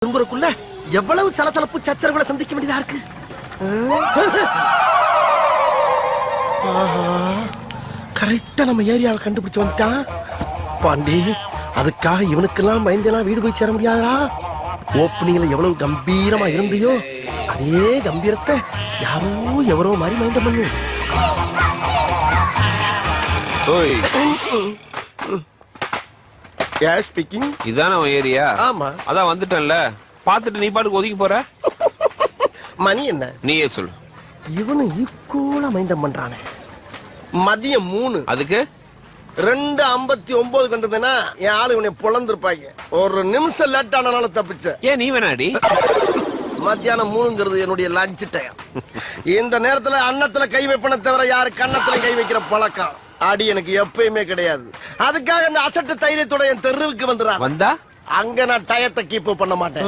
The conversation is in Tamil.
திரும்புறக்குள்ள எவ்வளவு சலசலப்பு சச்சரவுகளை சந்திக்க வேண்டியதா இருக்கு. கரெக்டா நம்ம ஏரியாவை கண்டுபிடிச்சு வந்துட்டான் பாண்டி. அதுக்காக இவனுக்கெல்லாம் பயந்தெல்லாம் வீடு போய் சேர முடியாதா? ஓப்பனிங்ல எவ்வளவு கம்பீரமா இருந்தியோ அதே கம்பீரத்தை யாரோ எவரோ மாதிரி மைண்ட் பண்ணு. ஸ்பீக்கிங். இதான உன் ஏரியா? ஆமா. அதான் வந்துட்டேன்ல, பாத்துட்டு நீ பாட்டுக்கு ஒதுக்கி போற. மணி என்ன? நீயே சொல்லு. இவனு ஈக்குவலா மைண்டம் பண்றானே. மதியம் 3. அதுக்கு 2:59 வந்ததுன்னா என் ஆளு இவனை பொழந்திருப்பாங்க. ஒரு நிமிஷம் லேட் ஆனால தப்பிச்ச. ஏன் நீ வேணாடி? மத்தியானம் 3ங்கிறது என்னுடைய லஞ்ச் டைம். இந்த நேரத்துல அன்னத்துல கை வைப்பன தவிர யாரு கன்னத்துல கை வைக்கிற பழக்கம் அடி எனக்கு எப்பயுமே கிடையாது. அதுக்காக அந்த அசட்டு தைரியத்தோட என் தெருவுக்கு வந்துடுறான். வந்தா அங்க நான் டயத்தை கீப் பண்ண மாட்டேன்.